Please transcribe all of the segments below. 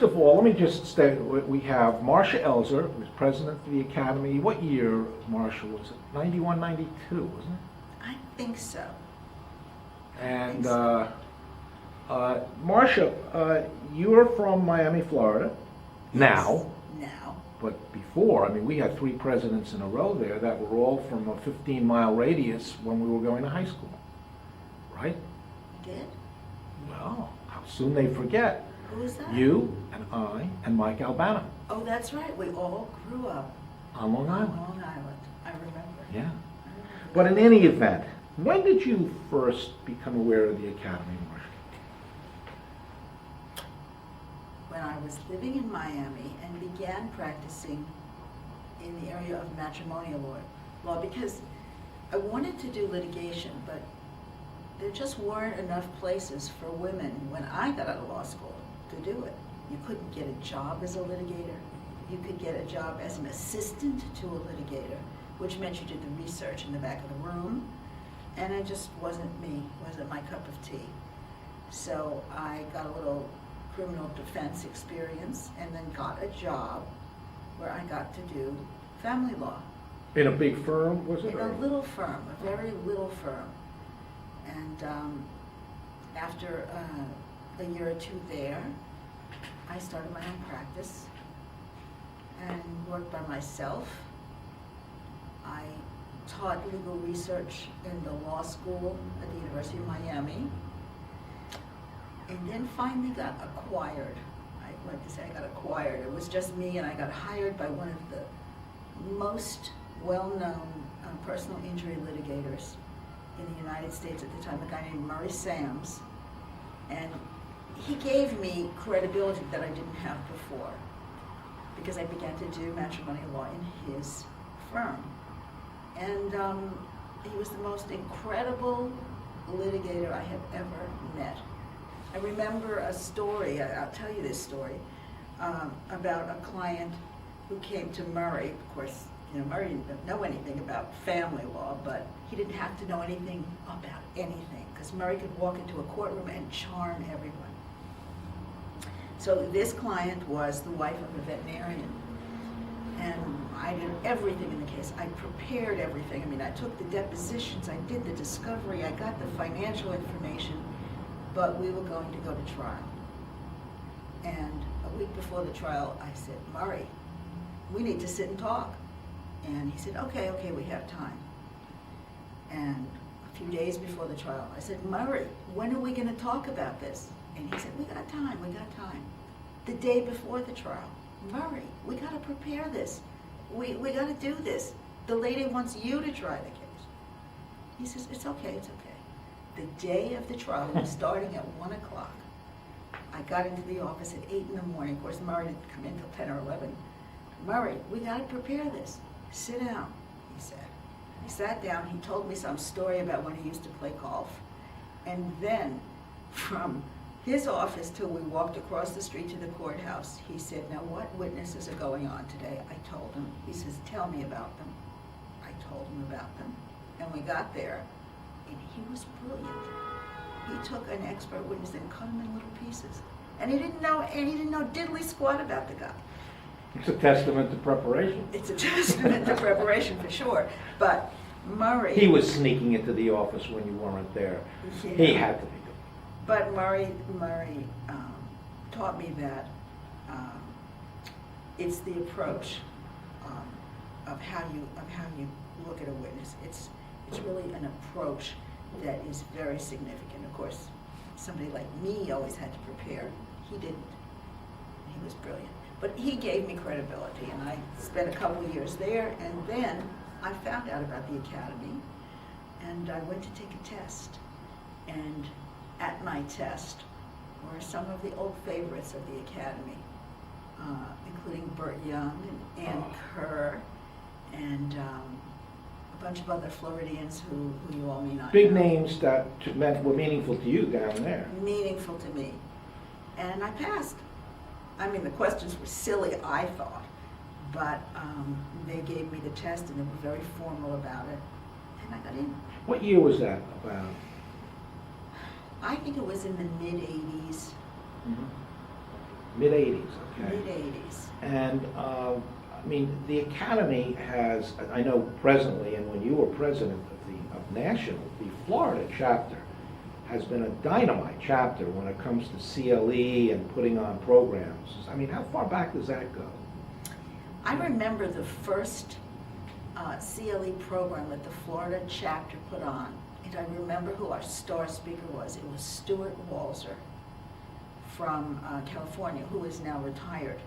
of all, let me just state, we have Marsha Elzer, who's president of the Academy. What year, Marsha, was it? 91, 92, wasn't it? I think so. And Marsha, you're from Miami, Florida, now. Now. But before, I mean, we had 3 presidents in a row there that were all from a 15-mile radius when we were going to high school, right? You did? Well, how soon they forget. Who was that? You and I and Mike Albano Oh, that's right. We all grew up on Long on Island. Long Island. I remember. Yeah. I remember. But in any event, when did you first become aware of the Academy, Marsha? When I was living in Miami and began practicing in the area of matrimonial law because I wanted to do litigation, but there just weren't enough places for women when I got out of law school to do it. You couldn't get a job as a litigator. You could get a job as an assistant to a litigator, which meant you did the research in the back of the room, and it just wasn't my cup of tea. So I got a little criminal defense experience and then got a job where I got to do family law. In a big firm, was it? In a little firm, a very little firm. And after a year or 2 there, I started my own practice and worked by myself. I taught legal research in the law school at the University of Miami, and then finally got acquired. I like to say I got acquired. It was just me, and I got hired by one of the most well-known personal injury litigators in the United States at the time, a guy named Murray Sams, and he gave me credibility that I didn't have before because I began to do matrimonial law in his firm. And he was the most incredible litigator I have ever met. I remember a story, I'll tell you this story, about a client who came to Murray. Of course, you know, Murray didn't know anything about family law, but he didn't have to know anything about anything because Murray could walk into a courtroom and charm everyone. So this client was the wife of a veterinarian, and I did everything in the case. I prepared everything. I mean, I took the depositions, I did the discovery, I got the financial information, but we were going to go to trial. And a week before the trial, I said, Murray, we need to sit and talk. And he said, okay, we have time. And a few days before the trial, I said, Murray, when are we going to talk about this? And he said, we got time. The day before the trial, Murray, we got to prepare this. We got to do this. The lady wants you to try the case. He says, it's okay. The day of the trial, it was starting at 1 o'clock. I got into the office at 8 in the morning. Of course, Murray didn't come in till 10 or 11. Murray, we got to prepare this. Sit down, he said. He sat down, he told me some story about when he used to play golf. And then, from his office till we walked across the street to the courthouse, he said, now what witnesses are going on today? I told him. He says, tell me about them. I told him about them. And we got there, and he was brilliant. He took an expert witness and cut him in little pieces. And he didn't know diddly squat about the guy. It's a testament to preparation. It's a testament to preparation for sure. But Murray... He was sneaking into the office when you weren't there. Yeah. He had to be. But Murray taught me that it's the approach of how you look at a witness. It's really an approach that is very significant. Of course, somebody like me always had to prepare. He didn't. He was brilliant. But he gave me credibility, and I spent a couple of years there, and then I found out about the Academy, and I went to take a test. And at my test were some of the old favorites of the Academy, including Burt Young and Ann Kerr, and a bunch of other Floridians who you all may not Big know. names that were meaningful to you down there. Meaningful to me. And I passed. I mean, the questions were silly, I thought, but they gave me the test and they were very formal about it, and I got in. What year was that about? I think it was in the mid-'80s. Mm-hmm. Mid-'80s, okay. Mid-'80s. And, I mean, the Academy has, I know presently, and when you were president of National, the Florida chapter has been a dynamite chapter when it comes to CLE and putting on programs. I mean, how far back does that go? I remember the first CLE program that the Florida chapter put on, and I remember who our star speaker was. It was Stuart Walzer from California, who is now retired.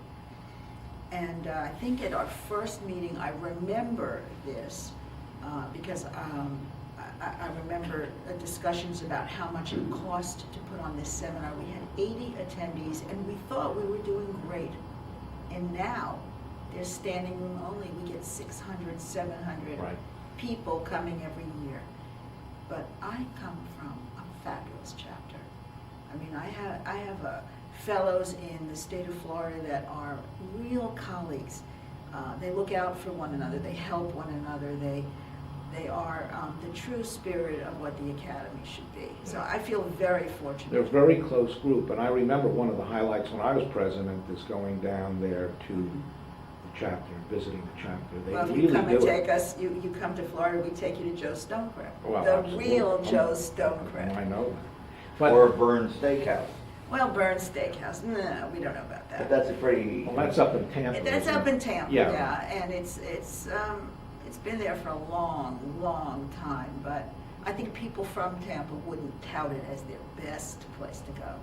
And I think at our first meeting, I remember this because I remember discussions about how much it cost to put on this seminar. We had 80 attendees, and we thought we were doing great. And now, there's standing room only. We get 600, 700 Right. people coming every year. But I come from a fabulous chapter. I mean, I have fellows in the state of Florida that are real colleagues. They look out for one another. They help one another. They are the true spirit of what the Academy should be. So I feel very fortunate. They're a very close group, and I remember one of the highlights when I was president is going down there to the chapter, visiting the chapter. They Well, if really you come and do take it. us, you come to Florida, we take you to Joe Stonecraft. Well, The absolutely. real Joe I Stonecraft. know that. But, Or Burns Steakhouse. Well, Burns Steakhouse, no, we don't know about But that. that's a pretty... well, that's up in Tampa. That's isn't up it? in Tampa, Yeah. yeah, and it's been there for a long, long time, but I think people from Tampa wouldn't tout it as their best place to go.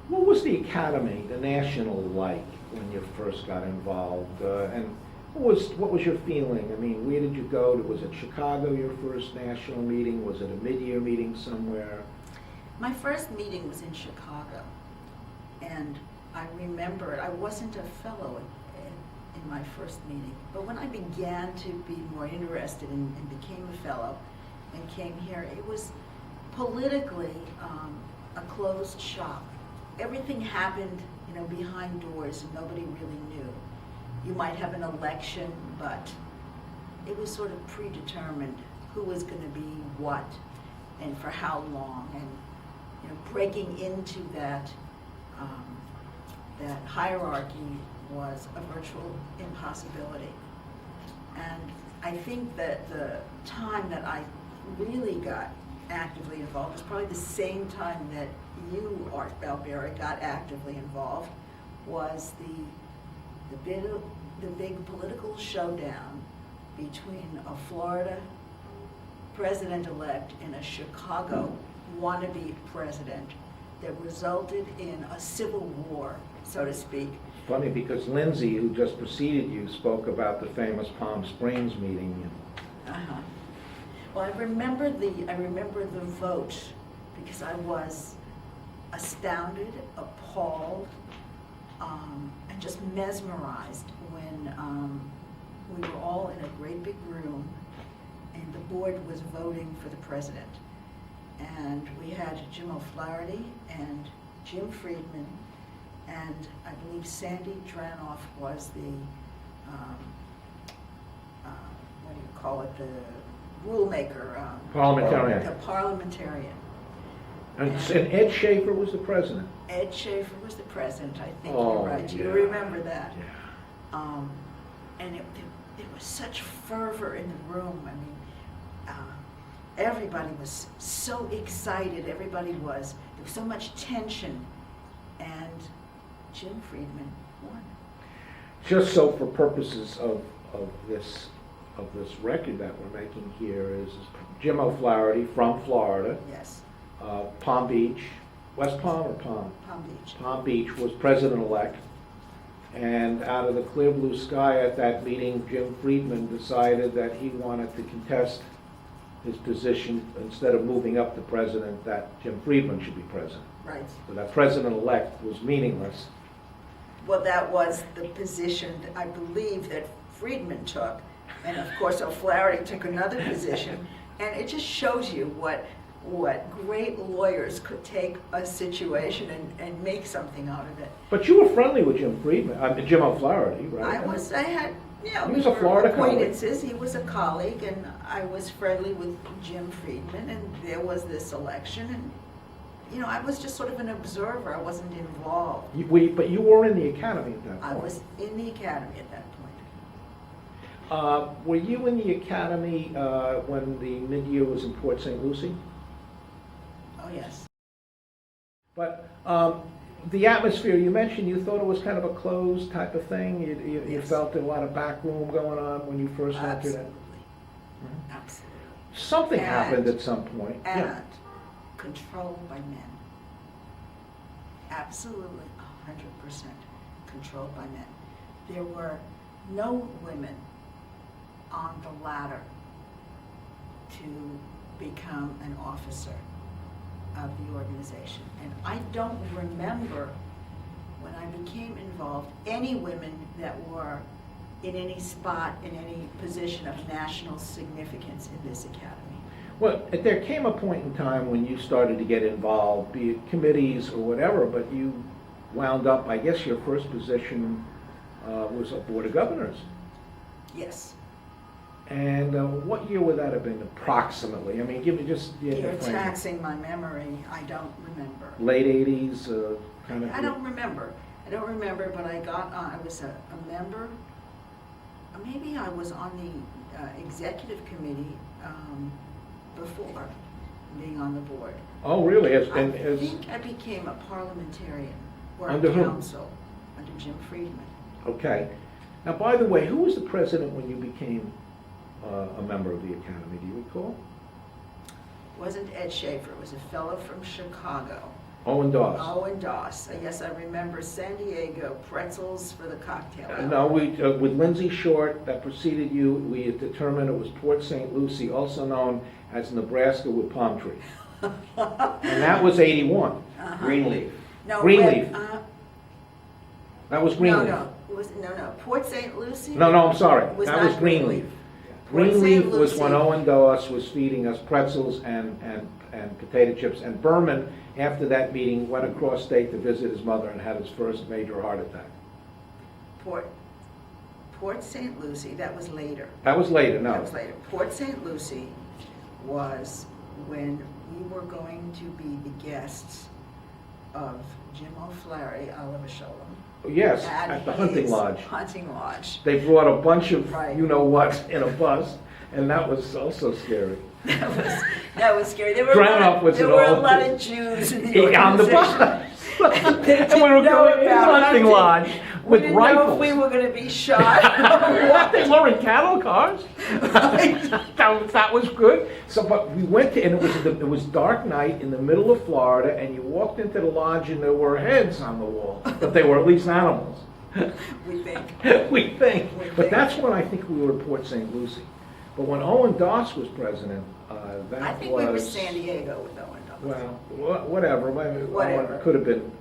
What was the Academy, the National, like when you first got involved? And what was your feeling? I mean, where did you go? Was it Chicago, your first national meeting? Was it a mid-year meeting somewhere? My first meeting was in Chicago, and I remember I wasn't a fellow in my first meeting, but when I began to be more interested and became a fellow and came here, it was politically a closed shop. Everything happened, behind doors, and nobody really knew. You might have an election, but it was sort of predetermined who was going to be what and for how long, and breaking into that hierarchy was a virtual impossibility. And I think that the time that I really got actively involved was probably the same time that you, Art Balbera, got actively involved, was the big political showdown between a Florida president-elect and a Chicago wannabe president that resulted in a civil war, so to speak. Funny, because Lindsay, who just preceded you, spoke about the famous Palm Springs meeting. Uh-huh. Well, I remember the vote because I was astounded, appalled, and just mesmerized when we were all in a great big room and the board was voting for the president. And we had Jim O'Flaherty and Jim Friedman, and I believe Sandy Dranoff was the, what do you call it, the rule maker. Parliamentarian. The parliamentarian. And Ed Schaefer was the president. Ed Schaefer was the president, I think Oh, you're right. You yeah. remember that. Yeah. And it was such fervor in the room. I mean, everybody was so excited. There was so much tension. And Jim Friedman won. Just so for purposes of this record that we're making here is Jim O'Flaherty from Florida, Yes, Palm Beach, West Palm or Palm? Palm Beach. Palm Beach was president-elect, and out of the clear blue sky at that meeting, Jim Friedman decided that he wanted to contest his position, instead of moving up to president, that Jim Friedman should be president. Right. So that president-elect was meaningless. Well, that was the position, I believe, that Friedman took. And of course, O'Flaherty took another position. And it just shows you what great lawyers could take a situation and make something out of it. But you were friendly with Jim Friedman, Jim O'Flaherty, right? I had, He was a Florida colleague. acquaintances. He was a colleague, and I was friendly with Jim Friedman, and there was this election, and I was just sort of an observer. I wasn't involved. But you were in the academy at that point. I was in the academy at that point. Were you in the academy when the mid-year was in Port St. Lucie? Oh, yes. But the atmosphere, you mentioned you thought it was kind of a closed type of thing. You Yes. felt a lot of back room going on when you first entered it. Absolutely. Absolutely. Something And- happened at some point. And controlled by men. Absolutely, 100% controlled by men. There were no women on the ladder to become an officer of the organization. And I don't remember, when I became involved, any women that were in any spot, in any position of national significance in this academy. Well, there came a point in time when you started to get involved, be it committees or whatever, but you wound up, I guess your first position was a Board of Governors. Yes. And what year would that have been approximately? I mean, give me just the You're frame. taxing my memory. I don't remember. Late 80s, kind of. I don't remember. I don't remember, but I was a member. Maybe I was on the executive committee before being on the board. Oh, really? I think I became a parliamentarian or Under a whom? council under Jim Friedman. Okay. Now, by the way, who was the president when you became a member of the academy? Do you recall? It wasn't Ed Schaefer. It was a fellow from Chicago. Owen Doss. Owen Doss. Yes, I remember San Diego pretzels for the cocktail hour. No, with Lindsay Short, that preceded you, we had determined it was Port St. Lucie, also known as Nebraska with palm trees. And that was 81. Uh-huh. Greenleaf. No, Greenleaf. Web- That was Greenleaf. No. Port St. Lucie? No, I'm sorry. Was That not was Greenleaf. Port St. Greenleaf was when Lucie. Owen Doss was feeding us pretzels and potato chips. And Berman, after that meeting, went across state to visit his mother and had his first major heart attack. Port St. Lucie, that was later. That was later, no. That was later. Port St. Lucie was when we were going to be the guests of Jim O'Flaherty, Oliver Sholem. Yes, at the hunting his lodge. Hunting lodge. They brought a bunch of Right. you-know-what in a bus, and that was also scary. That was scary. There were Drown-off there an were a old- lot of Jews in the On the organization. bus. And they And we were didn't know going in the about hunting lodge We with didn't know rifles. if we were going to be shot. What, they were in cattle cars? Right. That was good. So, but we went to, and it was dark night in the middle of Florida, and you walked into the lodge and there were heads on the wall, but they were at least animals. We think. We think. We But think. that's when I think we were at Port St. Lucie. But when Owen Doss was president, that was... I think we were San Diego with Owen Doss. Well, whatever. Whatever. Owen could have been,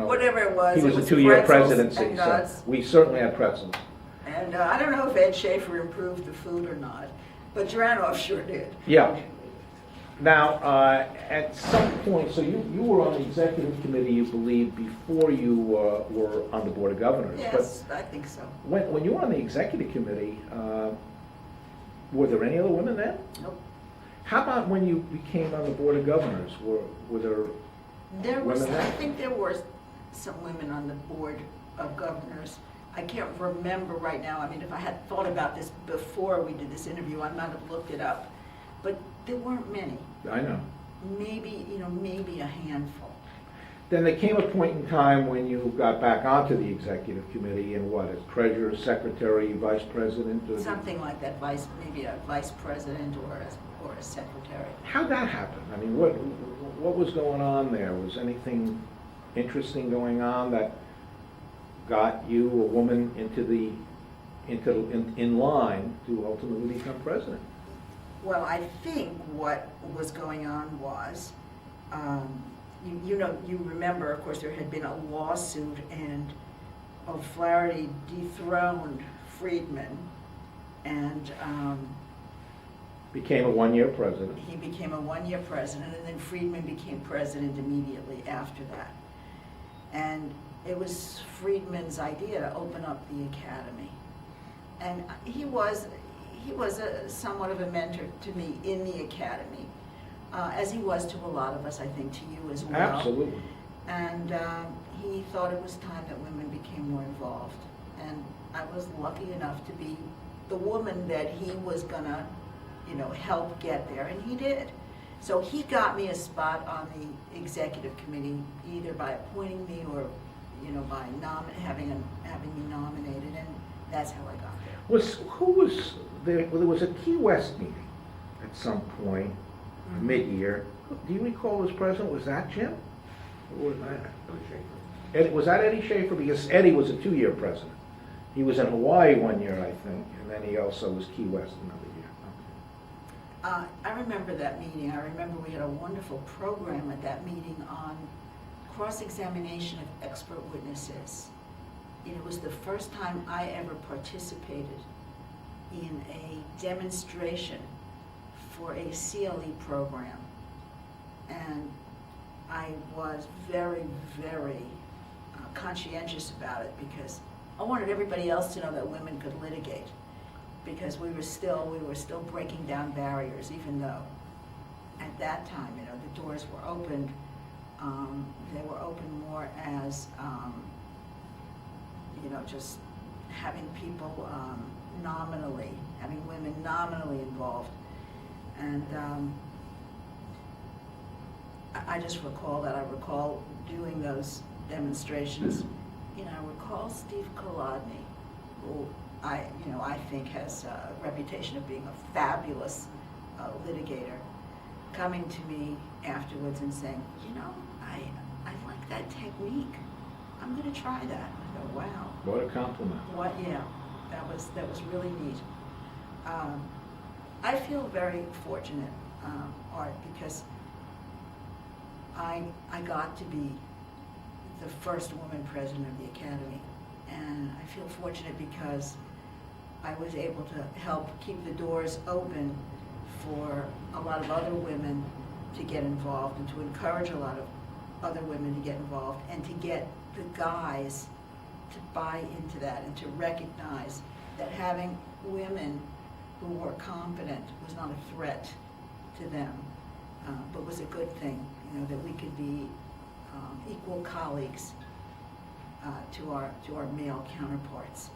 Whatever it was. He it was a two-year pretzels presidency, and so nuts. we certainly had pretzels. And I don't know if Ed Schaefer improved the food or not, but Duranoff sure did. Yeah. Now, at some point, so you were on the executive committee, you believe, before you were on the Board of Governors. Yes, I think so. But when you were on the executive committee, were there any other women then? Nope. How about when you became on the Board of Governors? Were there... Women there? I think there were some women on the Board of Governors. I can't remember right now. I mean, if I had thought about this before we did this interview, I might have looked it up. But there weren't many. I know. Maybe a handful. Then there came a point in time when you got back onto the executive committee and what, as treasurer, secretary, vice president? Or Something like that, maybe a vice president or a secretary. How'd that happen? I mean, what was going on there? Was anything interesting going on that got you, a woman, in line to ultimately become president? Well, I think what was going on was, you remember, of course, there had been a lawsuit and O'Flaherty dethroned Friedman and Became a one-year president. he became a one-year president, and then Friedman became president immediately after that. And it was Friedman's idea to open up the academy. And he was somewhat of a mentor to me in the academy. as he was to a lot of us, I think to you as well. Absolutely. And he thought it was time that women became more involved. And I was lucky enough to be the woman that he was gonna, help get there, and he did. So he got me a spot on the executive committee, either by appointing me or, by having me nominated, and that's how I got there. Who was there? Well, there was a Key West meeting at some point, Mm-hmm. mid-year. Do you recall who was president? Was that Jim? Or was was that Eddie Schaefer? Because Eddie was a 2-year president. He was in Hawaii 1 year, I think, and then he also was Key West another year. I remember that meeting. I remember we had a wonderful program at that meeting on cross-examination of expert witnesses. It was the first time I ever participated in a demonstration for a CLE program. And I was very, very conscientious about it because I wanted everybody else to know that women could litigate, because we were still breaking down barriers, even though at that time, the doors were opened. They were open more as, just having people having women nominally involved. And I just recall that. I recall doing those demonstrations. I recall Steve Kolodny, who I think has a reputation of being a fabulous litigator, coming to me afterwards and saying, I like that technique. I'm going to try that. I go, wow. What a compliment. Yeah, that was really neat. I feel very fortunate, Art, because I got to be the first woman president of the Academy. And I feel fortunate because I was able to help keep the doors open for a lot of other women to get involved, and to encourage a lot of other women to get involved, and to get the guys to buy into that and to recognize that having women who were competent was not a threat to them, but was a good thing, that we could be equal colleagues to our male counterparts.